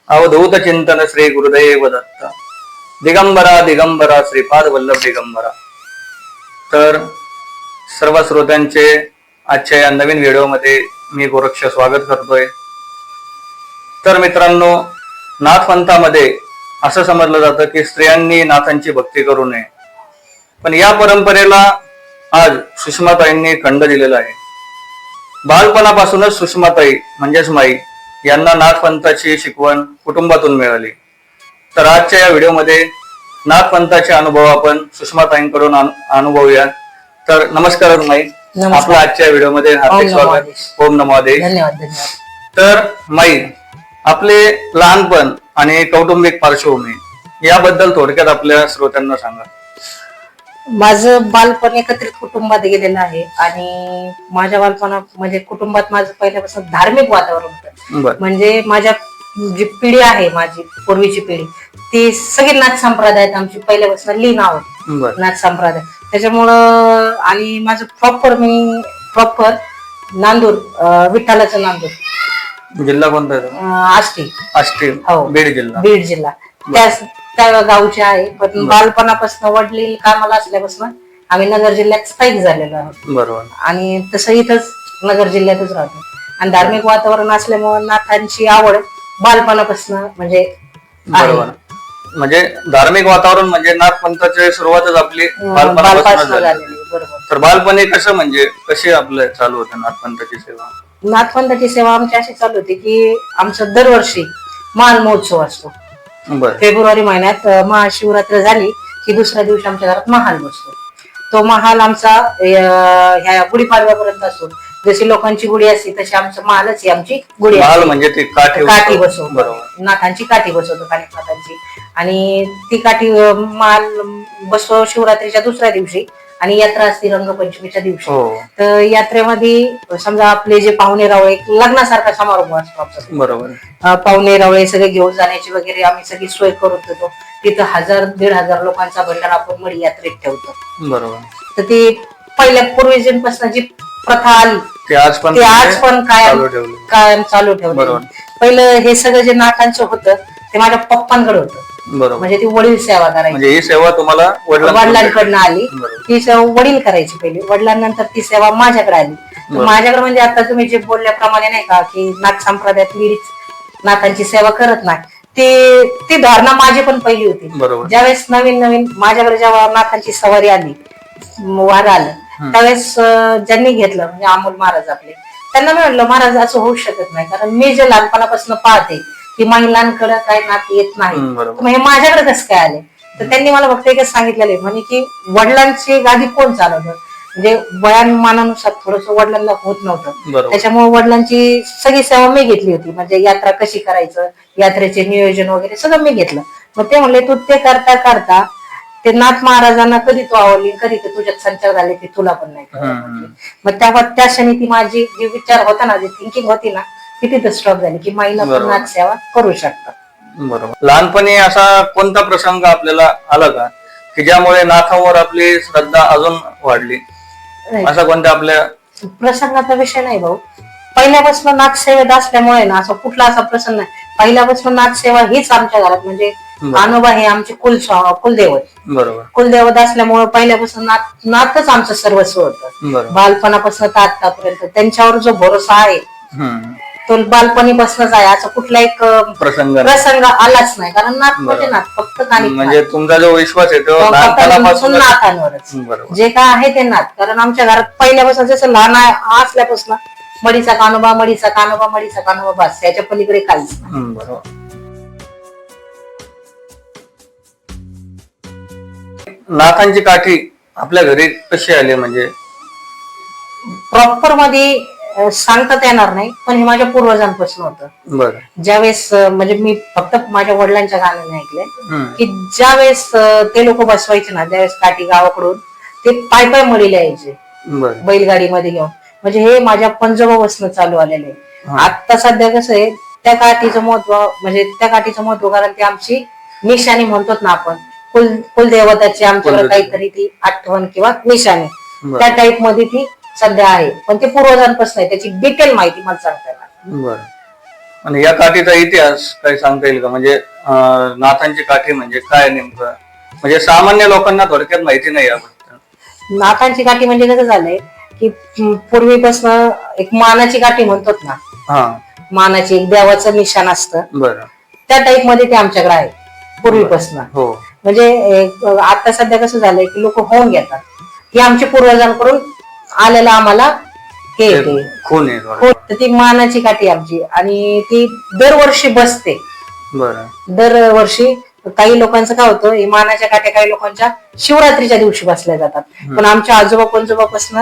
अवधूत चिंतन श्री गुरुदेव दत्त दिगंबरा दिगंबरा श्रीपाद वल्लभ दिगंबरा. तर सर्व श्रोत्यांचे आजच्या या नवीन व्हिडिओमध्ये मी गोरक्ष स्वागत करतोय. तर मित्रांनो, नाथपंथामध्ये असं समजलं जातं की स्त्रियांनी नाथांची भक्ती करू नये, पण या परंपरेला आज सुषमाताईंनी खंड दिलेला आहे. बालपणापासूनच सुषमाताई म्हणजेच माई यांना नाथपंथाची शिकवण कुटुंबातून मिळाली. तर आजच्या या व्हिडिओमध्ये नाथपंथाचे अनुभव आपण सुषमाताईंकडून अनुभवूया. तर नमस्कार माई, आपलं आजच्या व्हिडिओमध्ये हार्दिक स्वागत. ओम नमो आदेश. धन्यवाद. तर माई, आपले लहानपण आणि कौटुंबिक पार्श्वभूमी याबद्दल थोडक्यात आपल्या श्रोत्यांना सांगा. माझं बालपण एकत्रित कुटुंबात गेलेलं आहे आणि माझ्या बालपणात म्हणजे कुटुंबात माझं पहिल्यापासून धार्मिक वातावरण होतं. म्हणजे माझ्या जी पिढी आहे, माझी पूर्वीची पिढी, ती सगळी नाथ संप्रदायात आमची पहिल्यापासून लीन आहोत, नाथ संप्रदाय. त्याच्यामुळं आणि माझं प्रॉपर नांदूर, विठ्ठलाचं नांदूर. जिल्हा कोणता आहे? आष्टी. आष्टी, हो, बीड जिल्हा. त्या गावचे आहे. पण बालपणापासून वडील कामाला असल्यापासून आम्ही नगर जिल्ह्यात स्थायिक झालेलो आहोत. बरोबर. आणि तसं इथंच नगर जिल्ह्यातच राहतो. आणि धार्मिक वातावरण असल्यामुळे नाथांची आवड बालपणापासून म्हणजे बरोबर. म्हणजे धार्मिक वातावरण म्हणजे नाथपंथाची सुरुवातच आपली बालपणापासून झाली. बरोबर. तर बालपणी कसं म्हणजे कशी आपलं चालू होतं नाथपंथाची सेवा? नाथपंथाची सेवा आमची अशी चालू होती की आमचं दरवर्षी महाल महोत्सव असतो. फेब्रुवारी महिन्यात महाशिवरात्र झाली की दुसऱ्या दिवशी आमच्या घरात महाल बसतो. तो महाल आमचा ह्या गुढीपाडव्यापर्यंत असतो. जशी लोकांची गुढी असते तशी आमचं महालच ही आमची गुढी म्हणजे ती काठी बसवतो. नाथांची काठी बसवतो, नाथांची. आणि ती काठी महाल बसतो शिवरात्रीच्या दुसऱ्या दिवशी. आणि यात्रा असते रंगपंचमीच्या दिवशी. तर यात्रेमध्ये समजा आपले जे पाहुणे रावळे, लग्नासारखा समारंभ असतो आमचा. बरोबर. पाहुणे रावळे सगळे घेऊन जाण्याची वगैरे आम्ही सगळी सोय करून देतो. तिथं 1000-1500 लोकांचा भंडारा आपण मडी यात्रेत ठेवतो. बरोबर. तर ती पहिल्या पूर्वजांपासून जी प्रथा आली ते आज पण कायम चालू ठेवली. पहिलं हे सगळं जे नाथांचं होतं ते माझ्या पप्पांकडे होतं. म्हणजे ती वडील सेवा करायची. म्हणजे ही सेवा तुम्हाला वडिलांकडनं आली. ती सेवा वडील करायची पहिली. वडिलांनंतर ती सेवा माझ्याकडे आली. माझ्याकडे म्हणजे आता तुम्ही जे बोलल्याप्रमाणे नाही का की नाथ संप्रदायात लेडीज नाथांची सेवा करत नाही, ती धारणा माझी पण पहिली होती. ज्यावेळेस नवीन माझ्याकडे जेव्हा नाथांची सवारी आली, वार आलं, त्यावेळेस ज्यांनी घेतलं म्हणजे अमोल महाराज आपले, त्यांना मी म्हटलं महाराज असं होऊ शकत नाही, कारण मी जे लहानपणापासून पाहते की महिलांकडे काय नात येत नाही, हे माझ्याकडे कसं काय आले. तर त्यांनी मला फक्त एकच सांगितलेलं आहे, म्हणजे की वडिलांची गादी कोण चालवतं, म्हणजे वयानमानानुसार थोडस वडिलांना होत नव्हतं. त्याच्यामुळे वडिलांची सगळी सेवा मी घेतली होती. म्हणजे यात्रा कशी करायचं, यात्रेचे नियोजन वगैरे सगळं मी घेतलं. मग ते म्हणले तू ते करता करता ते नाथ महाराजांना कधी तू आवडली, कधी ते तुझ्यात संचार झाले की तुला पण नाही करायचं. मग त्या क्षणी ती माझी जी विचार होता ना, जी थिंकिंग होती ना, ती तिथं स्टॉप झाली की महिला पण नाथ सेवा करू शकतात. बरोबर. लहानपणी असा कोणता प्रसंग आपल्याला आला का की ज्यामुळे नाथांवर आपली श्रद्धा अजून वाढली? असा कोणत्या आपल्या प्रसंगाचा विषय नाही भाऊ. पहिल्यापासून नाथ सेवेत असल्यामुळे ना असं कुठला असा प्रसंग नाही. पहिल्यापासून नाथ सेवा हीच आमच्या घरात, म्हणजे आनोबा हे आमचे कुलदैवत. बरोबर. कुलदैवत असल्यामुळे पहिल्यापासून नाथच आमचं सर्वस्व होतं. बालपणापासून तर आतापर्यंत त्यांच्यावर जो भरोसा आहे तो बालपणीपासूनच आहे. असं कुठला एक प्रसंग आलाच नाही, कारण नाथ म्हणजे नाथ फक्त म्हणजे तुमचा जो विश्वास आहे तो नाथांवरच. जे काय आहे ते नाथ. कारण आमच्या घरात पहिल्यापासून जसं लहान असल्यापासून मडीचा कानोबा, मडीचा कानोबा, मडीचा कानोबा, बस, याच्या पलीकडे काहीच नाही. नाथांची काठी आपल्या घरी कशी आली? म्हणजे प्रॉपर मध्ये सांगता येणार नाही, पण हे माझ्या पूर्वजांपासून होतं. ज्यावेळेस म्हणजे मी फक्त माझ्या वडिलांच्या गाण्याने ऐकलंय की ज्यावेळेस ते लोक बसवायचे ना, ज्यावेळेस काठी गावाकडून ते पाय मळीला यायचे बैलगाडीमध्ये घेऊन. म्हणजे हे माझ्या पंजोबा बसणं चालू आलेलं आहे. आता सध्या कसं आहे, त्या काठीचं महत्व, म्हणजे त्या काठीचं महत्व कारण ती आमची निशाणी म्हणतो ना आपण, कुलदेवताची आमच्याकडे काहीतरी ती आठवण किंवा निशाणी, त्या टाईप मध्ये ती सध्या आहे. पण ते पूर्वजांपासून आहे, त्याची डिटेल माहिती मला सांगता येणार. आणि या काठीचा इतिहास काही सांगता येईल का? म्हणजे नाथांची काठी म्हणजे काय नेमकं? म्हणजे सामान्य लोकांना थोडक्यात माहिती नाही याबद्दल. नाथांची काठी म्हणजे कसं झालंय की पूर्वीपासून एक मानाची काठी म्हणतात ना, हा, मानाची एक देवाचं निशाण असतं, बरं. त्या टाईप मध्ये ते आमच्याकडे आहे पूर्वीपासून. हो, म्हणजे आता सध्या कसं झालंय की लोक होऊन घेतात, ही आमच्या पूर्वजांकडून आलेलं आम्हाला हे येते. खून आहे हो, तर ती मानाची काठी आमची आणि ती दरवर्षी बसते. बरं. दरवर्षी काही लोकांचं काय होतं, हे मानाच्या काठ्या काही लोकांच्या शिवरात्रीच्या दिवशी बसल्या जातात. पण आमच्या आजोबा पंजोबापासून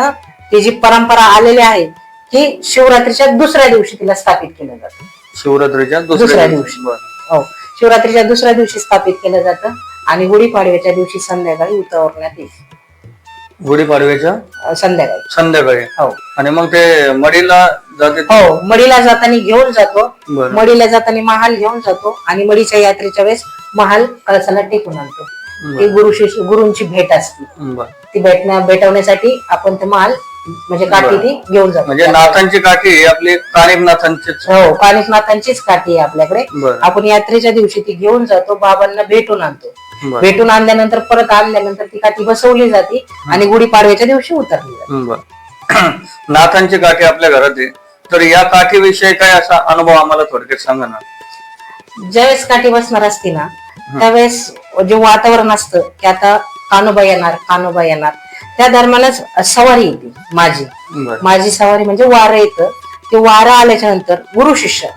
ती जी परंपरा आलेली आहे ती शिवरात्रीच्या दुसऱ्या दिवशी तिला स्थापित केलं जातं. शिवरात्रीच्या दुसऱ्या दिवशी. हो, शिवरात्रीच्या दुसऱ्या दिवशी स्थापित केलं जातं आणि गुढीपाडव्याच्या दिवशी संध्याकाळी उतरवण्यात येईल. गुढीपाडव्याच्या संध्याकाळी. हो. आणि मग ते मडीला जाते. हो, मडीला जाताना घेऊन जातो. बरं. मडीला जाताना महाल घेऊन जातो आणि मडीच्या यात्रेच्या वेळेस महाल कळसाला टेकून आणतो. ती गुरूंची भेट असते. ती भेटवण्यासाठी आपण ते महाल म्हणजे काठी ती घेऊन जातो. म्हणजे नाथांची काठी ही आपली कानिफनाथांचीच. हो, कानिफनाथांचीच काठी आहे आपल्याकडे. बरं. आपण यात्रेच्या दिवशी ती घेऊन जातो, बाबांना भेटून आणतो. भेटून आणल्यानंतर परत आणल्यानंतर ती काठी बसवली जाते आणि गुढीपाडव्याच्या दिवशी उतरली जाते. नाथांची काठी आपल्या घरात आहे, तर या काठीविषयी काय असा अनुभव आम्हाला थोडक्यात सांगा ना. ज्यावेळेस काठी बसणार असते ना, त्यावेळेस जे वातावरण असतं की आता कान्होबा येणार, त्या दरम्यानच सवारी येते माझी सवारी म्हणजे वारं येतं. ते वारं आल्याच्या नंतर गुरु शिष्य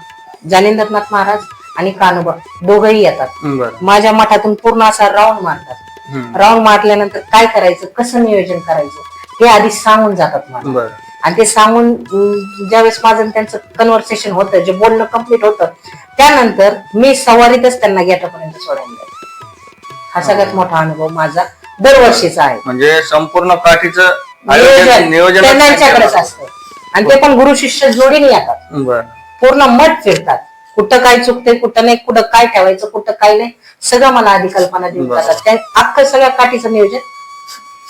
ज्ञानेंद्रनाथ महाराज आणि कान्होबा दोघंही येतात. माझ्या मठातून पूर्ण असा राऊंड मारतात. राऊंड मारल्यानंतर काय करायचं, कसं नियोजन करायचं हे आधी सांगून जातात मला. आणि ते सांगून ज्यावेळेस माझं त्यांचं कन्व्हर्सेशन होतं, जे बोलणं कम्प्लीट होतं, त्यानंतर मी सवारीतच त्यांना गेटापर्यंत सोडायला जाते. हा सगळ्यात मोठा अनुभव माझा दरवर्षीचा आहे. म्हणजे संपूर्ण काठीचं नियोजन त्यांच्याकडेच असतं आणि ते पण गुरु शिष्य जोडीने येतात. पूर्ण मठ फिरतात, कुठं काय चुकते, कुठं नाही, कुठं काय ठेवायचं, कुठं काय नाही, सगळं मला आधी कल्पना देऊन जातात. अख्खं सगळ्या काठीचं नियोजन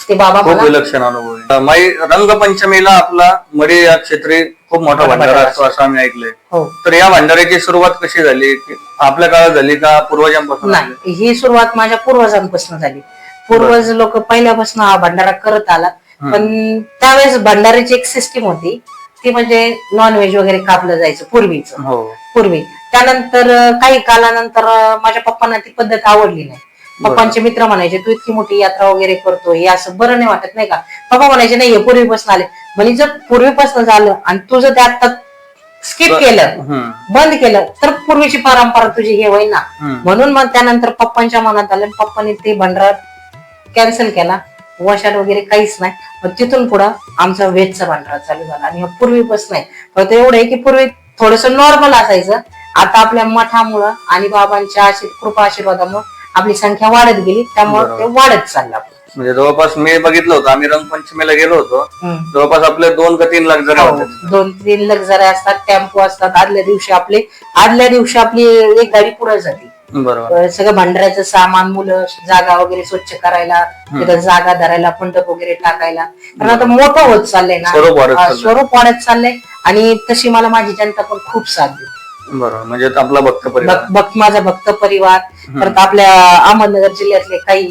ते बाबा खूप विलक्षण अनुभव आहे. माई रंगपंचमीला आपला मडी या क्षेत्री खूप मोठा भंडारा असतो असं आम्ही ऐकलंय. तर या भंडाऱ्याची सुरुवात कशी झाली? आपल्या काळात झाली का पूर्वजांपासून? नाही, ही सुरुवात माझ्या पूर्वजांपासून झाली. पूर्वज लोक पहिल्यापासून हा भंडारा करत आला. पण त्यावेळेस भंडाऱ्याची एक सिस्टीम होती, ती म्हणजे नॉनव्हेज वगैरे कापलं जायचं पूर्वी. त्यानंतर काही कालानंतर माझ्या पप्पांना ती पद्धत आवडली नाही. पप्पांचे मित्र म्हणायचे, तू इतकी मोठी यात्रा वगैरे करतो, हे असं बरं नाही वाटत नाही का? पप्पा म्हणायचे, नाही, हे पूर्वीपासून आले. म्हणजे जर पूर्वीपासून झालं आणि तू जर ते आता स्किप केलं, बंद केलं, तर पूर्वीची परंपरा तुझी हे होईल ना. म्हणून मग त्यानंतर पप्पांच्या मनात आलं, पप्पांनी ते भंडारा कॅन्सल केला. वशाट वगैरे काहीच नाही. मग तिथून पुढं आमचा व्हेजचा भंडारा चालू झाला आणि पूर्वीपासून नाही. फक्त एवढं आहे की पूर्वी थोडस नॉर्मल असायचं. आता आपल्या मठामुळं आणि बाबांच्या कृपा आशीर्वादामुळे आपली संख्या वाढत गेली, त्यामुळे ते वाढत चाललं. म्हणजे जवळपास मी बघितलं होतं, आम्ही रंगपंचमीला गेलो होतो, जवळपास आपले 2 का 3 लक्झरी होते. 2-3 लक्झरी असतात, टेम्पो असतात. आदल्या दिवशी आपली एक गाडी पुढे जाते. सगळं भंडाऱ्याचं सामान, मुलं, जागा वगैरे स्वच्छ करायला, तिथं जागा धरायला, मंडप वगैरे टाकायला. कारण आता मोठं होत चाललंय ना, स्वरूप वाढत चाललंय. आणि तशी मला माझी जनता पण खूप साथ देते. बरोबर, म्हणजे आपला भक्त परिवार, माझा भक्त परिवार, परत आपल्या अहमदनगर जिल्ह्यातले काही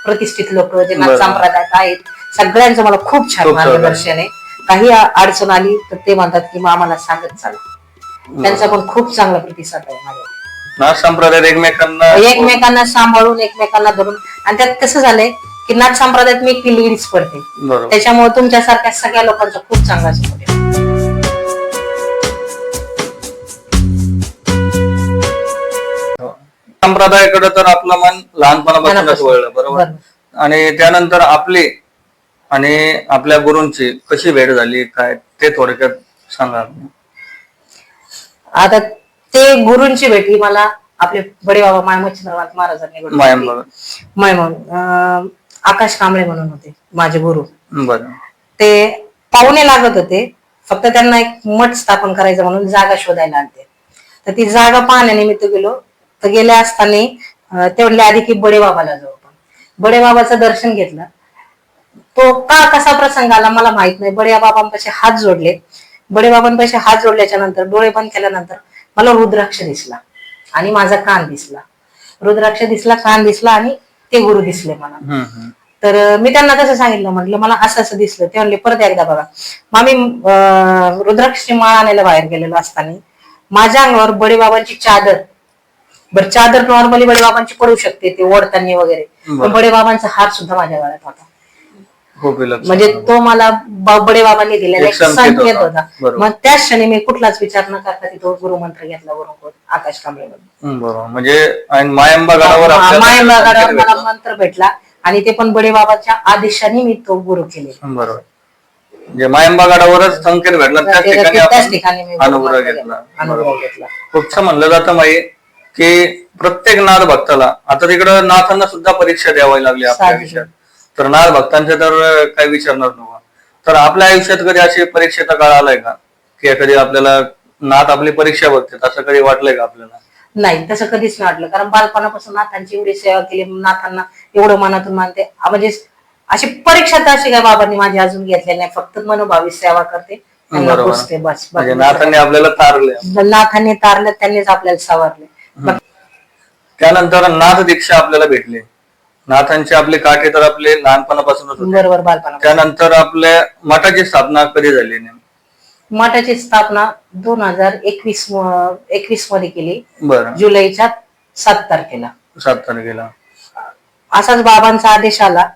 प्रतिष्ठित लोक जे नाथ संप्रदायात आहेत, सगळ्यांचं मला खूप छान मार्गदर्शन आहे. काही अडचण आली तर ते म्हणतात की आम्हाला सांगत चाला. त्यांचा पण खूप चांगला प्रतिसाद आहे माझ्या. नाथ संप्रदायात एकमेकांना सांभाळून, एकमेकांना धरून. आणि त्यात कसं झालंय की नाथ संप्रदायात मी एकटी लेडीज पडते, त्याच्यामुळे तुमच्यासारख्या सगळ्या लोकांचा खूप चांगला सपोर्ट आहे. संप्रदायाकडे तर आपलं मन लहानपणापासूनच वळलं, बरोबर. आणि त्यानंतर आपली आणि आपल्या गुरूंची कशी भेट झाली, काय ते थोडक्यात सांगा. आता ते गुरूंची भेटी मला आपले बडे बाबा मायमच्छिंद्रनाथ महाराजांनी, आकाश कांबळे म्हणून होते माझे गुरु. ते पाहुणे लागत होते, फक्त त्यांना एक मठ स्थापन करायचं म्हणून जागा शोधायला आलते. तर ती जागा पाहण्यानिमित्त गेलो. तर गेल्या असताना ते म्हणले आधी की बडे बाबाला जाऊ. आपण बडे बाबाचं दर्शन घेतलं. तो कसा प्रसंग आला मला माहित नाही. बडे बाबांपाशी हात जोडले. बडे बाबांपाशी हात जोडल्याच्या नंतर, डोळे बंद केल्यानंतर मला रुद्राक्ष दिसला आणि माझा कान दिसला. रुद्राक्ष दिसला, कान दिसला आणि ते गुरु दिसले मला. तर मी त्यांना तसं सांगितलं, म्हटलं मला असं असं दिसलं. ते म्हणले परत एकदा बघा. मग आम्ही रुद्राक्षची माळ आणायला बाहेर गेलेलो असताना माझ्या अंगावर बडेबाबांची चादर, बरं चादर नॉर्मली बडेबाबांची पडू शकते ते ओढताना वगैरे, पण बडेबाबांचा हार सुद्धा माझ्या गळ्यात होता. म्हणजे तो मला बडेबाबांनी दिलेला एक संकेत होता. मग त्याच क्षणी मी कुठलाच विचार न करता तिथं गुरुमंत्र घेतला वरून आकाश कांबळेवर. म्हणजे मायंबा गडावर मला मंत्र भेटला आणि ते पण बडेबाबाच्या आदेशाने मी तो गुरु केले. बरोबर. म्हणजे मायंबा गडावरच संकेत भेटला, त्याच ठिकाणी मी अनुभव घेतला. खूप छान म्हणलं जातं माई की प्रत्येक नाथ भक्ताला, आता तिकडं नाथांना सुद्धा परीक्षा द्यावी लागली आपल्या आयुष्यात, तर नाथ भक्तांच्या तर काही विचारणार नव्हतं. तर आपल्या आयुष्यात कधी अशी परीक्षेचा काळ आलाय का की कधी आपल्याला नाथ आपली परीक्षा बघते, असं कधी वाटलंय का आपल्याला? नाही, तसं कधीच नाही वाटलं. कारण बालपणापासून नाथांची एवढी सेवा केली, नाथांना एवढं मनातून मानते. म्हणजे अशी परीक्षा तर अशी काय बाबांनी माझी अजून घेतलेली नाही. फक्त मनोभावी सेवा करते, बस. नाथांनी आपल्याला तारले, नाथांनी तारलं, त्यांनीच आपल्याला सावरले. त्यानंतर नाथ दीक्षा आपल्याला भेटली. नाथांचे आपले काठे तर आपले लहानपणापासूनच होते. बरोबर, बालपणा. त्यानंतर आपल्या मठाची स्थापना कधी झाली? मठाची स्थापना 2021 मध्ये केली. बरं. जुलैच्या 7 तारखेला. असाच बाबांचा आदेश आला.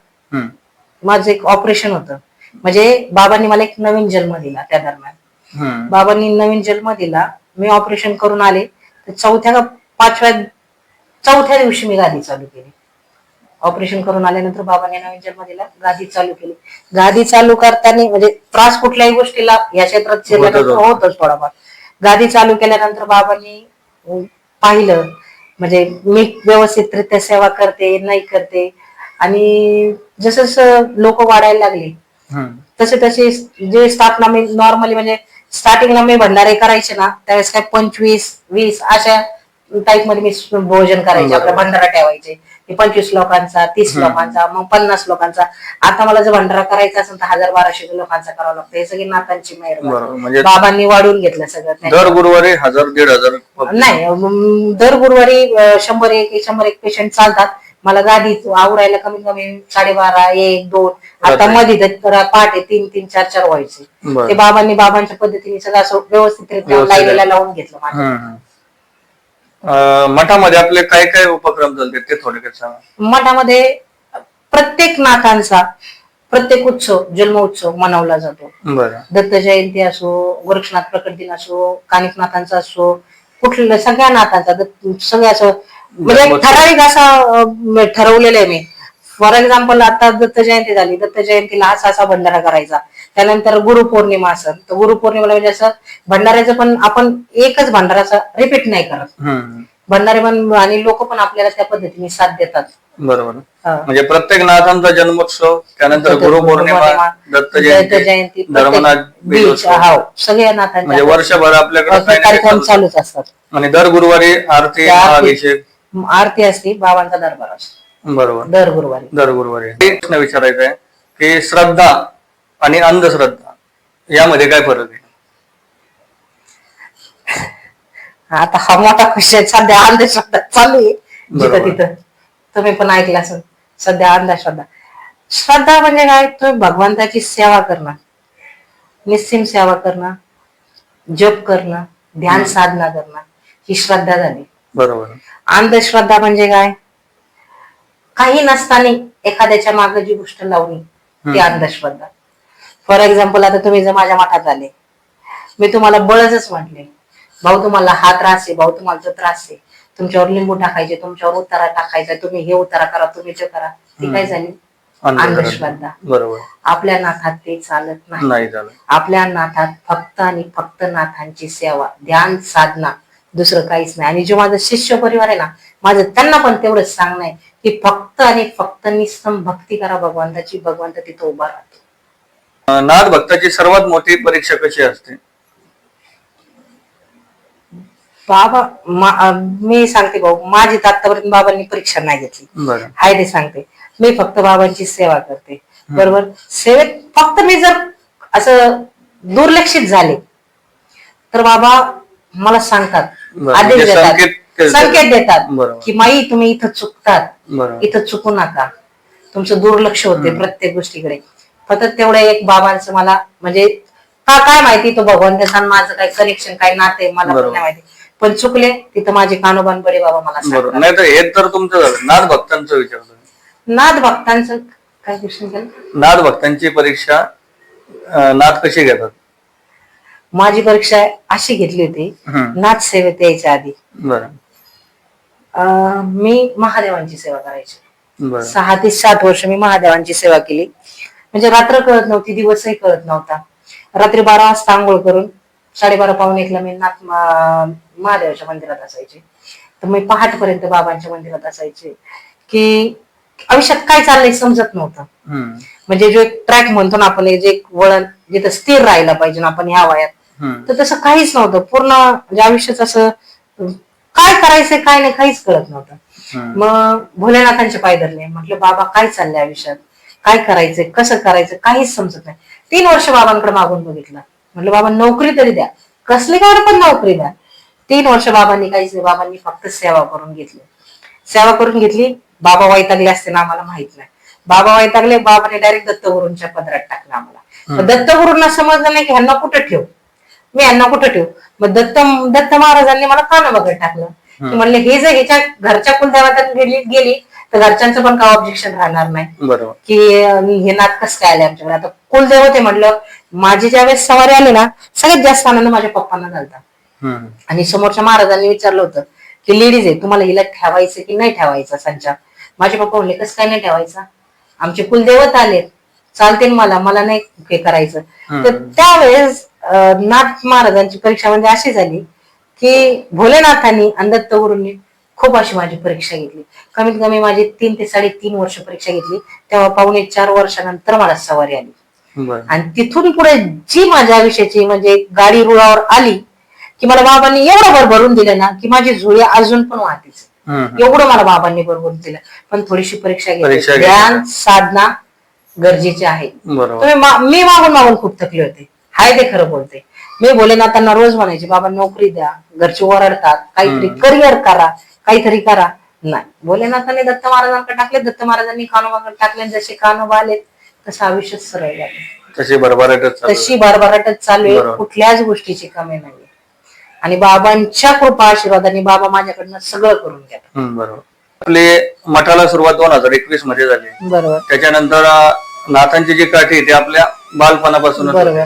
माझं एक ऑपरेशन होतं. म्हणजे बाबांनी मला एक नवीन जन्म दिला. त्या दरम्यान बाबांनी नवीन जन्म दिला. मी ऑपरेशन करून आले तर चौथ्या दिवशी मी गादी चालू केली. ऑपरेशन करून आल्यानंतर बाबांनी नवीन जन्म दिला, गादी चालू केली. गादी चालू करताना म्हणजे त्रास कुठल्याही गोष्टीला या क्षेत्रात होतच थोडाफार. गादी चालू केल्यानंतर बाबांनी पाहिलं म्हणजे मी व्यवस्थितरित्या सेवा करते नाही करते, आणि जसं लोक वाढायला लागले तसे जे स्थापना मी नॉर्मली म्हणजे स्टार्टिंगला मी भंडारे करायचे ना, त्यावेळेस काय 25-20 अशा टाईप मध्ये मी भोजन करायचे. आपला भंडारा ठेवायचे 25 लोकांचा, 30 लोकांचा, मग 50 लोकांचा. आता मला जर भंडारा करायचा असेल तर 1000-1200 लोकांचा करावा लागतं. हे सगळी नाथांची मेहरबानी. बाबांनी वाढून घेतलं सगळं. दर गुरुवारी 1000-1500 नाही, दर गुरुवारी 100-1 पेशंट चालतात. मला गादी आवरायला कमीत कमी 12:30, 1, 2, आता मध्ये पहाटे 3-3, 4-4 व्हायचे. ते बाबांच्या पद्धतीने सगळं असं व्यवस्थितरित्या लाईनीला लावून घेतलं माझ्या. मठामध्ये आपले काय काय उपक्रम चालतात ते थोडक्यात सांगा. मठामध्ये प्रत्येक नाथांचा प्रत्येक उत्सव, जन्मोत्सव मनवला जातो. दत्त जयंती असो, गोरक्षनाथ प्रकट दिन असो, कानिफनाथांचा असो, कुठल्या सगळ्या नाथांचा सगळ्या असं म्हणजे ठराविक असं ठरवलेलं आहे मी. फॉर एक्झाम्पल आता दत्त जयंती झाली, दत्त जयंतीला असा भंडारा करायचा. त्यानंतर गुरुपौर्णिमा असेल तर गुरुपौर्णिमेला म्हणजे असं भंडाऱ्याचं पण आपण एकच भंडाराचा रिपीट नाही करत. भंडारे पण आणि लोक पण आपल्याला त्या पद्धतीने साथ देतात. बरोबर. म्हणजे प्रत्येक नाथांचा जन्मोत्सव, त्यानंतर गुरुपौर्णिमा, दत्त जयंती, धर्मनाथ, सगळ्या नाथांचे म्हणजे वर्षभर आपल्याकडे कार्यक्रम चालूच असतात. आणि दर गुरुवारी आरती असते, बाबांचा दरबार असतो. बरोबर. दर गुरुवारी. प्रश्न विचारायचा आहे की श्रद्धा आणि अंधश्रद्धा यामध्ये काय फरक आहे? आता हा मोठा क्वेश्चन. सध्या अंधश्रद्धा चालू आहे जिथं तिथं, तुम्ही पण ऐकलं असेल. सध्या अंधश्रद्धा, श्रद्धा म्हणजे काय? तुम्ही भगवंताची सेवा करणं, निस्सीम सेवा करणं, जप करणं, ध्यान साधना करणं, ही श्रद्धा झाली. बरोबर. अंधश्रद्धा म्हणजे काय? काही नसताना एखाद्याच्या मागे जी गोष्ट लावणी, ती अंधश्रद्धा. फॉर एक्झाम्पल आता तुम्ही जर माझ्या मठात आले, मी तुम्हाला बळच म्हटले, भाऊ तुम्हाला हा त्रास आहे, भाऊ तुम्हाला जो त्रास आहे, तुमच्यावर लिंबू टाकायचे, तुमच्यावर उतारा टाकायचा, तुम्ही हे उतारा करा, तुम्ही जे करा, ती काय झाली? अंधश्रद्धा. बरोबर. आपल्या नाथात ते चालत नाही. आपल्या नाथात फक्त आणि फक्त नाथांची सेवा, ध्यान साधना, दुसरं काहीच नाही. आणि जो माझा शिष्य परिवार आहे ना, माझं त्यांना पण तेवढंच सांगणं आहे की फक्त आणि फक्त निस्सम भक्ती करा भगवंताची. भगवंत तिथं उभा राहतो. नाथ भक्ताची सर्वात मोठी परीक्षा कशी असते? बाबा मी सांगते भाऊ, माझी आतापर्यंत बाबांनी परीक्षा नाही घेतली. हाय ते सांगते. मी फक्त बाबांची सेवा करते. बरोबर. सेवेत फक्त मी जर असं दुर्लक्षित झाले तर बाबा मला सांगतात, बरं. आदेश म्हणजे देतात, संकेत संकेत देतात बरोबर. की माई तुम्ही इथं चुकतात, बरोबर. इथं चुकू नका, तुमचं दुर्लक्ष होते प्रत्येक गोष्टीकडे. फक्त तेवढं एक बाबांचं मला म्हणजे का काय माहिती, तो भगवंताचा आणि माझं काही कनेक्शन काही नाते मला पण बरोबर. नाही माहिती, पण चुकले तिथं माझे कानोबान बडे बाबा मला बरोबर. सांगतात. नाही तर हे तर तुमचं झालं. नाथ भक्तांचं विचारतो. नाथ भक्तांचं काय क्वेश्चन केलं? नाथ भक्तांची परीक्षा नाथ कशी घेतात? माझी परीक्षा अशी घेतली होती, नाथ सेवेत यायच्या आधी बरं. मी महादेवांची सेवा करायची. बरं. 6 ते 7 वर्ष मी महादेवांची सेवा केली. म्हणजे रात्र कळत नव्हती, दिवसही कळत नव्हता. रात्री 12 वाजता आंघोळ करून 12:30 पावणे 1ला मी महादेवाच्या मंदिरात असायचे. तर मी पहाटपर्यंत बाबांच्या मंदिरात असायचे की आयुष्यात काय चाललंय समजत नव्हतं. म्हणजे जो एक ट्रॅक म्हणतो ना आपण, जे एक वळण जिथं स्थिर राहायला पाहिजे ना आपण ह्या वयात, तर तसं काहीच नव्हतं. पूर्ण म्हणजे आयुष्याचं असं काय करायचंय काय नाही काहीच कळत नव्हतं. मग भोलेनाथांचे पाय धरले, म्हटलं बाबा काय चाललंय आयुष्यात, काय करायचंय कसं करायचं काहीच समजत नाही. 3 वर्ष बाबांकडे मागून बघितलं, म्हटलं बाबा नोकरी तरी द्या, कसली काय पण नोकरी द्या. 3 वर्ष बाबांनी काहीच नाही, बाबांनी फक्त सेवा करून घेतली. सेवा करून घेतली. बाबा वैतागले असते ना आम्हाला माहित नाही. बाबा वैतागले, बाबाने डायरेक्ट दत्तगुरूंच्या पदरात टाकलं आम्हाला. दत्तगुरूंना समजलं नाही की ह्यांना कुठं ठेव, मी यांना कुठं ठेवू. मग दत्त महाराजांनी मला कानाबागत टाकलं की म्हणले हे जर ह्याच्या घरच्या कुलदेवतात गेली तर घरच्यांचं पण काय ऑब्जेक्शन राहणार नाही, बरोबर, की हे नाथ कसं काय आले आमच्याकडे. आता कुलदेवते म्हणलं, माझी ज्यावेळेस सवारी आली ना सगळ्यात जास्त आनंद माझ्या पप्पांना झालता. आणि समोरच्या महाराजांनी विचारलं होतं की लेडीज आहे, तुम्हाला हिला ठेवायचं की नाही ठेवायचा संचार. माझे पप्पा म्हणले कसं काय नाही ठेवायचा, आमचे कुलदेवत आले, चालते मला नाही हे करायचं. तर त्यावेळेस नाथ महाराजांची परीक्षा म्हणजे अशी झाली की भोलेनाथांनी आणि दत्तगुरूंनी खूप अशी माझी परीक्षा घेतली. कमीत कमी माझी 3 ते 3.5 वर्ष परीक्षा घेतली. तेव्हा 4.25 वर्षानंतर मला सवारी आली. आणि तिथून पुढे जी माझ्या आयुष्याची म्हणजे गाडी रुळावर आली की मला बाबांनी एवढं भरभरून दिलं ना की माझी झोळी अजून पण वाहतीच, एवढं मला बाबांनी भरभरून दिलं. पण थोडीशी परीक्षा घेतली. ध्यान साधना गरजेचे आहे. मी मागून खूप थकले होते, हाय ते खरं बोलते. मी भोलेनाथांना रोज म्हणायचे बाबा नोकरी द्या, घरचे ओरडतात, काहीतरी करिअर करा, काहीतरी करा. नाही, भोलेनाथांनी दत्त महाराजांकडे टाकले, दत्त महाराजांनी कानोबाकडे टाकले. जसे कानोबा आले तसं आयुष्य सरळ झाले, तशी भरभराटच चालू आहे. कुठल्याच गोष्टीची कमी नाही. आणि बाबांच्या कृपा आशीर्वादाने बाबा माझ्याकडनं सगळं करून घेतात. बरोबर. आपले मठाला सुरुवात 2021 मध्ये झाली. बरोबर. त्याच्यानंतर नाथांची जी काठी ते आपल्या बालपणापासून. बरोबर.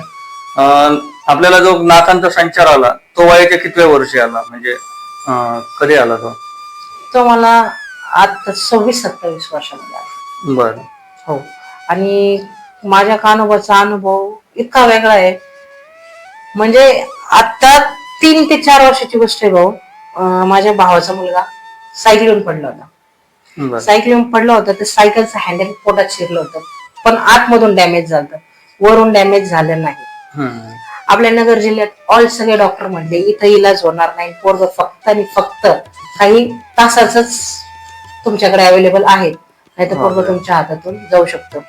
आपल्याला जो नाथांचा संचार आला तो वयाच्या कितव्या वर्षी आला, म्हणजे कधी आला तो मला आता 26-27 वर्षामध्ये आला. बरं. हो. आणि माझ्या कानोबाचा अनुभव इतका वेगळा आहे, म्हणजे आता 3 ते 4 वर्षाची गोष्ट आहे भाऊ. माझ्या भावाचा मुलगा सायकलीवरून पडला होता. सायकलीवरून पडला होता तर सायकलचं हँडल पोटात शिरलं होतं, पण आतमधून डॅमेज झालं, वरून डॅमेज झालं नाही. आपल्या नगर जिल्ह्यात ऑल सगळे डॉक्टर म्हणले इथं इलाज होणार नाही, पोरग फक्त आणि फक्त काही तासाच तुमच्याकडे अवेलेबल आहे, नाही तर पोरग तुमच्या हातातून जाऊ शकतो.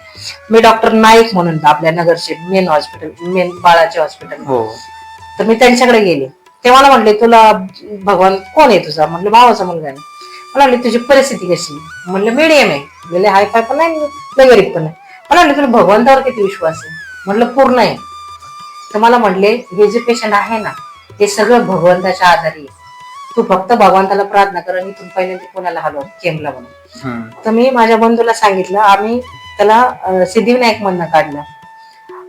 मी डॉक्टर नाईक म्हणून आपल्या नगरचे मेन हॉस्पिटल, मेन बाळाचे हॉस्पिटल, तर मी त्यांच्याकडे गेले. ते मला म्हणले तुला भगवान कोण आहे तुझा, म्हणलं भावाचा मुलगा आहे. मला म्हणले तुझी परिस्थिती कशी, म्हणलं मीडियम आहे, गेले हाय फाय पण नाही गरीब पण नाही. मला म्हणले तुला भगवंतावर किती विश्वास आहे, म्हणलं पूर्ण आहे. तर मला म्हणले हे जे पेशंट आहे ना ते सगळं भगवंताच्या आधारी आहे, तू फक्त भगवंताला प्रार्थना कर. आणि इथून पहिल्यांदा पुण्याला हलव केमला म्हणून. तर मी माझ्या बंधूला सांगितलं, आम्ही त्याला सिद्धिविनायक मधनं काढलं,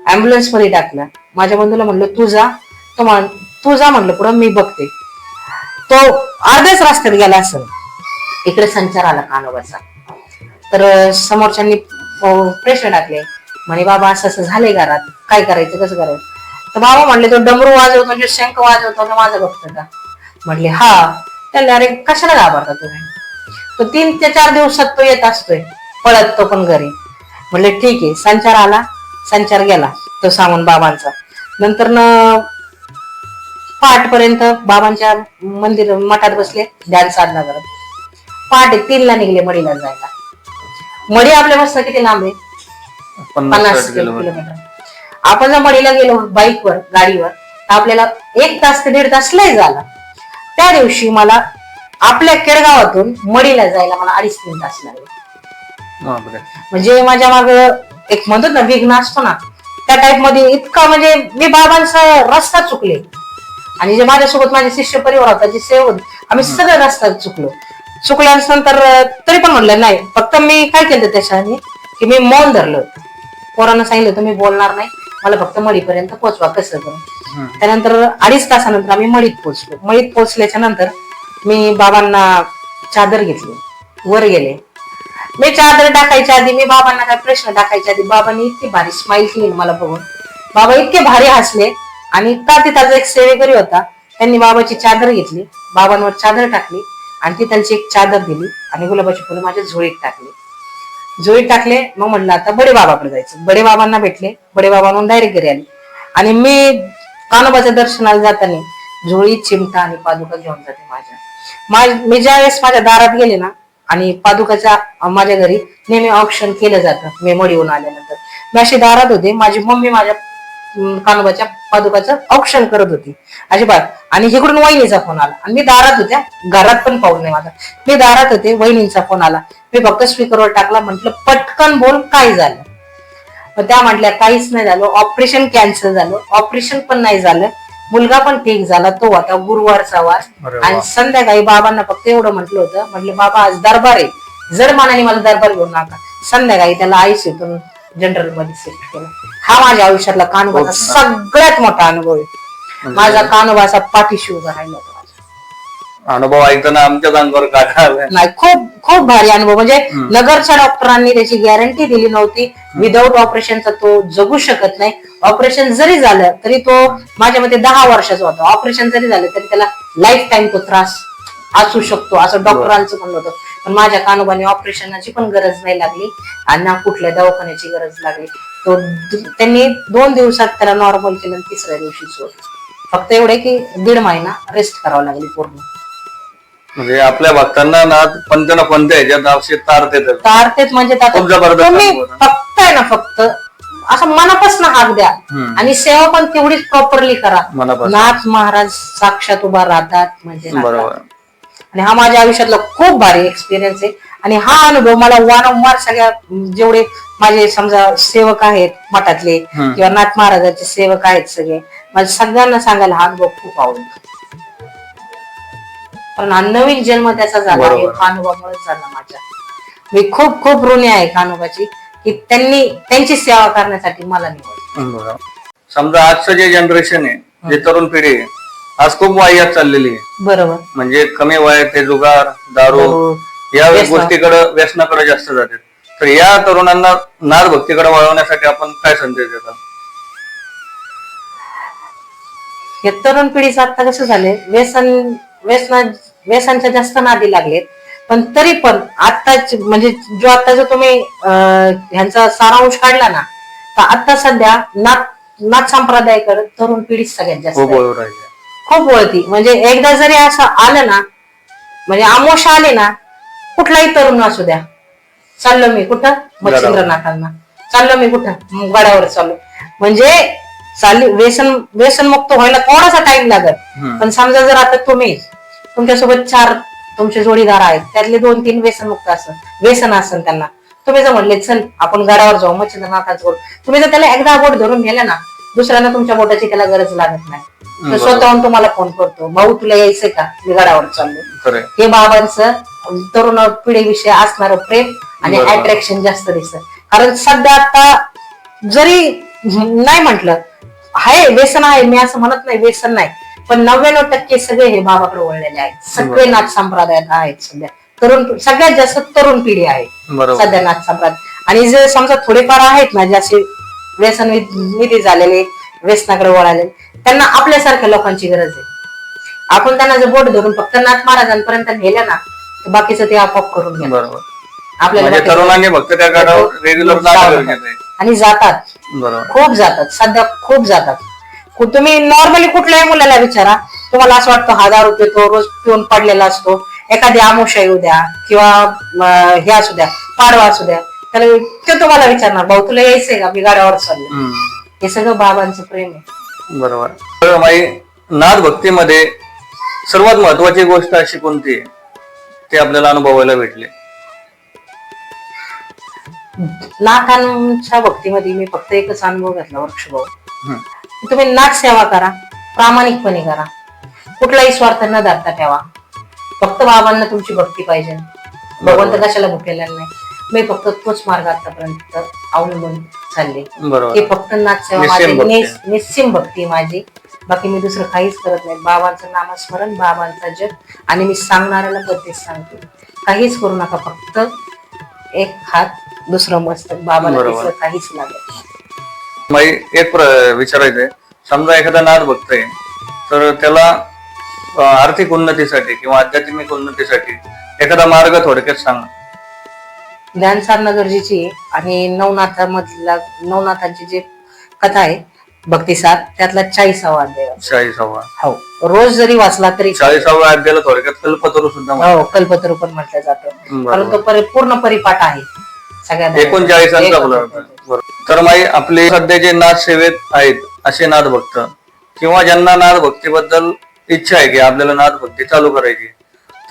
अँब्युलन्स मध्ये टाकलं. माझ्या बंधूला म्हणलं तू जा, तू जा म्हणलं पुढं मी बघते. तो अर्ध्याच रस्त्यात गेला असेल, इकडे संचार आला कानोबाचा. तर समोरच्यांनी प्रश्न टाकले, म्हणे बाबा असं असं झालंय घरात, काय करायचं कसं करायचं. तर बाबा म्हणले तो डमरू वाजवतो म्हणजे शंख वाजवतो का माझं बघतो का, म्हटले हा. त्याला अरे कशाला घाबरता तुम्ही, तो 3 ते 4 दिवसात तो येत असतोय पळत, तो पण घरी. म्हणले ठीक आहे. संचार आला, संचार गेला तो सामान बाबांचा. नंतर पहाटपर्यंत बाबांच्या मंदिर मठात बसले, ध्यान साधना करत. पहाटे 3ला निघले मडीला जायला. मडी आपल्यापासून किती लांब आहे, 50 किलोमीटर. आपण जर मडीला गेलो बाईकवर गाडीवर तर आपल्याला 1 तास ते 1.5 तास लय झाला. त्या दिवशी मला आपल्या केडगावातून मडीला जायला मला 2.5-3 तास लागले. बापरे. म्हणजे माझ्या माग एक म्हणतो ना विघ्न असतो ना, त्या टाइप मध्ये इतका म्हणजे मी बाबांचा रस्ता चुकले. आणि जे माझ्यासोबत माझे शिष्य परिवार होता, जे सेव होते, आम्ही सगळे रस्ता चुकल्यानंतर तरी पण म्हणलं नाही. फक्त मी काय केलं त्याच्याने की मी मौन धरलं होतं. पोरांना सांगितलं होतं मी बोलणार नाही, मला फक्त मडीपर्यंत पोहोचवा कसं करून. त्यानंतर 2.5 तासानंतर आम्ही मडीत पोहोचलो. मडीत पोहोचल्याच्या नंतर मी बाबांना चादर घेतली, वर गेले. मी चादर टाकायच्या आधी, मी बाबांना काय प्रश्न टाकायच्या आधी बाबांनी इतकी भारी स्माइल केली मला बघून. बाबा इतके भारी हसले. आणि का तिथं एक सेवेकरी होता, त्यांनी बाबाची चादर घेतली, बाबांवर चादर टाकली आणि ती त्यांची एक चादर दिली आणि गुलाबाची फुलं माझ्या झोळीत टाकले. मग म्हणलं आता बडे बाबाकडे जायचं. बडे बाबांना भेटले. बडे बाबांना डायरेक्ट घरी आले. आणि मी कान्होबाच्या दर्शनाला जाताना झोळी, चिमटा आणि पादुका घेऊन जाते. मी ज्या वेळेस माझ्या दारात गेले ना, आणि पादुकाच्या माझ्या घरी नेहमी ऑप्शन केलं जातं. मी मडीहून आल्यानंतर मी अशी दारात होते, माझी मम्मी माझ्या कान्होबाच्या पादुकाचं औक्षण करत होती अजिबात. आणि इकडून वहिनीचा फोन आला आणि मी दारात होत्या, घरात पण पाऊल नाही माझा, मी दारात होते, वहिनींचा फोन आला. मी फक्त स्पीकरवर टाकला, म्हटलं पटकन बोल काय झालं. मग त्या म्हटल्या काहीच नाही झालं, ऑपरेशन कॅन्सल झालं, ऑपरेशन पण नाही झालं, मुलगा पण ठीक झाला, तो होता गुरुवारचा वार. आणि संध्याकाळी बाबांना फक्त एवढं म्हटलं होतं, म्हटलं बाबा आज दरबार आहे, जर मानाने मला दरबार घेऊन नका. संध्याकाळी त्याला आयसीयूतून जनरल मध्ये शिफ्ट केलं. हा माझ्या आयुष्यातला कान्होबाचा सगळ्यात मोठा अनुभव आहे. माझा कान्होबाचा पाठीशी उभा राहिला होता. अनुभव ऐकताना आमच्याच अंगावर काटा आलाय. नाही, खूप खूप भारी अनुभव. म्हणजे नगरच्या डॉक्टरांनी त्याची गॅरंटी दिली नव्हती, विदाऊट ऑपरेशनचा तो जगू शकत नाही. ऑपरेशन जरी झालं तरी तो माझ्या मते 10 वर्षाचा होता. ऑपरेशन जरी झालं तरी त्याला लाईफ टाइम तो त्रास असू शकतो असं डॉक्टरांचं म्हणणं होतं. पण माझ्या कान्होबाने ऑपरेशनची पण गरज नाही लागली आणि ना कुठल्या दवाखान्याची गरज लागली. तो त्यांनी 2 दिवसात त्याला नॉर्मल केलं आणि 3ऱ्या दिवशी सोडलं. फक्त एवढे की 1.5 महिना रेस्ट करावं लागली पूर्ण. म्हणजे आपल्या भक्तांना ना पंत ना पंत ह्याच्यात आवश्यक तारतेच म्हणजे तुम्ही फक्त आहे ना, फक्त असं मनापासून हाक द्या आणि सेवा पण तेवढीच प्रॉपरली करा. नाथ महाराज साक्षात उभा राहतात म्हणजे. आणि हा माझ्या आयुष्यातला खूप भारी एक्सपिरियन्स आहे. आणि हा अनुभव मला वारंवार सगळ्या जेवढे माझे समजा सेवक आहेत मठातले किंवा नाथ महाराजांचे सेवक आहेत सगळे, मला सगळ्यांना सांगायला हा अनुभव खूप आवडतो. पण हा नवीन जन्म त्याचा झाला आहे कान्होबामुळेच झाला माझ्या. मी खूप खूप ऋणी आहे कान्होबाची की त्यांनी त्यांची सेवा करण्यासाठी मला निवडलं. समजा आजचं जे जनरेशन आहे, जे तरुण पिढी आहे, आज खूप वाह्यात चाललेली आहे. बरोबर. म्हणजे कमी वयात ते जुगार, दारू या गोष्टीकडे, व्यसनाकडे जास्त जातात. तर या तरुणांना नाद भक्तीकडे वळवण्यासाठी आपण काय संदेश देता? हे तरुण पिढीचं आता कसं झालंय, व्यसनाच्या जास्त नादी लागलेत. पण तरी पण आत्ताच म्हणजे जो आता जो तुम्ही ह्यांचा सारांश काढला ना, तर आता सध्या नाथ संप्रदायाकडे तरुण पिढी सगळ्यात जास्त खूप वळती. म्हणजे एकदा जरी असं आलं ना, म्हणजे आमोशा आले ना, कुठलाही तरुण असू द्या, चाललो मी कुठं मच्छिंद्रनाथांना, चाललो मी कुठं गडावर चाललो, म्हणजे व्यसनमुक्त व्हायला थोडासा टाइम लागत. पण समजा जर आता तुम्ही तुमच्यासोबत 4 तुमचे जोडीदार आहेत, त्यातले 2-3 व्यसनमुक्त व्यसन असेल त्यांना, तुम्ही जर म्हणले चल आपण गडावर जाऊ मच्छिंद्रनाथाचं बोट, तुम्ही जर त्याला एकदा बोट धरून गेले ना, दुसऱ्यांना तुमच्या बोटाची त्याला गरज लागत नाही. तर स्वतःहून तुम्हाला फोन करतो, भाऊ तुला यायचंय का, मी गडावर चाललो. हे बाबांचं तरुण पिढीविषयी असणारं प्रेम आणि अट्रॅक्शन जास्त दिसत. कारण सध्या आता जरी नाही म्हटलं आहे व्यसन आहे, मी असं म्हणत नाही व्यसन नाही, पण 99% सगळे हे बाबाकडे वळलेले आहेत. सगळे नाथ संप्रदायात आहेत सध्या. तरुण सगळ्यात जास्त तरुण पिढी आहे सध्या नाथ संप्रदाय. आणि जे समजा थोडेफार आहेत ना, जसे व्यसन निधी झालेले, व्यसनाकडे वळाले, त्यांना आपल्यासारख्या लोकांची गरज आहे. आपण त्यांना जर बोट धरून फक्त नाथ महाराजांपर्यंत नेलं ना, तर बाकीचं ते आपोआप करून घ्या. आपल्याला तरुणांनी फक्त त्या गडावर रेग्युलर आणि जातात, खूप जातात, सध्या खूप जातात. तुम्ही नॉर्मली कुठल्याही मुलाला विचारा, तुम्हाला असं वाटतं 1000 रुपये तो रोज पिऊन पडलेला असतो, एखादी आमोशा येऊ द्या किंवा हे असू द्या, पाडवा असू द्या, तर ते तुम्हाला विचारणार भाऊ तुला यायचंय का, मी गाड्यावर चाललो. हे सगळं बाबांचं प्रेम आहे. बरोबर. माई नाद भक्तीमध्ये सर्वात महत्वाची गोष्ट अशी कोणती आहे ते आपल्याला अनुभवायला भेटले? नाथांच्या भक्तीमध्ये मी फक्त एकच अनुभव घेतला वृक्षभाऊ. हम्म. तुम्ही नाथ सेवा करा, प्रामाणिकपणे करा, कुठलाही स्वार्थ न धरता ठेवा. फक्त बाबांना तुमची भक्ती पाहिजे, भगवंत कशाला भुकेला नाही. मी फक्त तोच मार्ग आतापर्यंत अवलंबून चालले. बरोबर. हे फक्त नाथ सेवा निस्सीम माझी भक्ती. निस्सीम भक्ती माझी. बाकी मी दुसरं काहीच करत नाही. बाबांचं नामस्मरण, बाबांचा जप, आणि मी सांगणाऱ्याला पद्धत सांगते, काहीच करू नका, फक्त एक हात दुसरं मस्तक, बाबाला बरोबर. दुसरं काहीच लागत. माई एक विचारायचंय, समजा एखादा नाद भक्त आहे तर त्याला आर्थिक उन्नतीसाठी किंवा आध्यात्मिक उन्नतीसाठी एखादा मार्ग थोडक्यात सांगा. ध्यान साधना गरजेची आहे. आणि नवनाथांची जी कथा आहे भक्तिसार, त्यातला 40वा अध्याय वाचा. 40वा. हो, रोज जरी वाचला तरी 40व्या अध्यायाला थोडक्यात कल्पतरू सुद्धा म्हणतात. हो, कल्पतरू पण म्हटलं जातं, बरोबर. परंतु पूर्ण परिपाठ आहे सगळ्या 39 बरोबर. तर माई आपले सध्या जे नाद सेवेत आहेत असे नाद भक्त किंवा ज्यांना नाद भक्तीबद्दल इच्छा आहे की आपल्याला नाद भक्ती चालू करायची,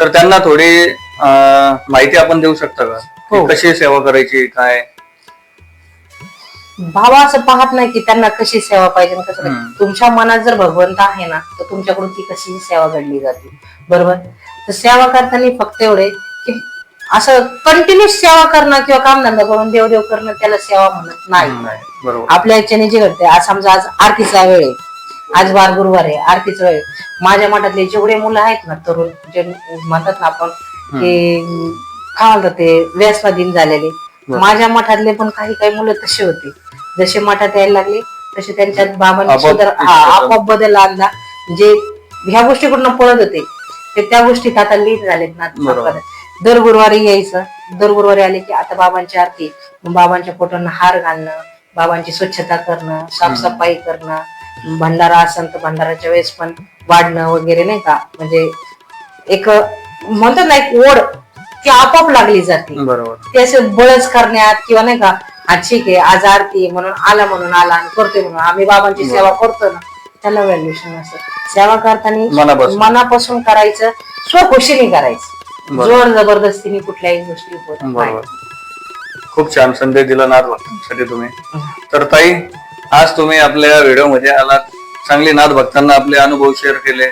तर त्यांना थोडी माहिती आपण देऊ शकता का, हो. की कशी सेवा करायची, काय? बाबा असं पाहत नाही की त्यांना कशी सेवा पाहिजे आणि कसं नाही. हम्म. तुमच्या मनात जर भगवंत आहे ना, तर तुमच्याकडून ती कशी सेवा घडली जाते. बरोबर. तर सेवा करताना फक्त एवढे की असं कंटिन्युअस सेवा करणं किंवा कामधंदा करून देवदेव करणं त्याला सेवा म्हणत नाही. बरोबर. आपल्या इच्छेने जे घडते, आज समजा आज आरतीचा वेळ आहे, आज वार गुरुवार आहे, आरतीचा वेळ आहे. माझ्या मठातले जेवढे मुलं आहेत ना, तरुण जे म्हणतात ना आपण की काय म्हणतात ते व्यसनाधीन झालेले, माझ्या मठातले पण काही काही मुलं तसे होते. जसे मठात यायला लागले तसे त्यांच्यात बाबांनी सुद्धा आपोआप बदल आणला. जे ह्या गोष्टीकडून पळत होते ते त्या गोष्टीत आता लीन झालेत ना. दर गुरुवारी यायचं, दर गुरुवारी आले की आता बाबांची आरती, मग बाबांच्या फोटोंना हार घालणं, बाबांची स्वच्छता करणं, साफसफाई करणं, भंडारा असेल तर भंडाराच्या वेळेस पण वाढणं वगैरे, नाही का. म्हणजे एक म्हणतात ना एक ओढ ती आपोआप लागली जाते. बरोबर. ते असे बळच करण्यात किंवा नाही का, हा ठीक आहे आज आरती म्हणून आला आणि करतोय म्हणून आम्ही बाबांची सेवा करतो ना, त्याला व्हॅल्युएशन असतं. सेवा करताना मनापासून करायचं, स्वखुशीने करायचं, जोर जबरदस्तीने कुठल्याही गोष्टी होत नाही. बरोबर. खूप छान संदेश दिला नाद भक्तांसाठी तुम्ही. तर ताई, आज तुम्ही आपल्या व्हिडिओ मध्ये आलात, चांगली नाद भक्तांना आपले अनुभव शेअर केले,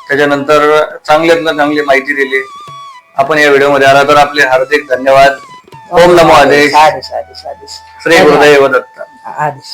त्याच्यानंतर चांगल्यातलं चांगली माहिती दिली. आपण या व्हिडिओ मध्ये आला तर आपले हार्दिक धन्यवाद. ओम नमो आदेश. आदेश. श्री गुरुदेव दत्त. आदेश.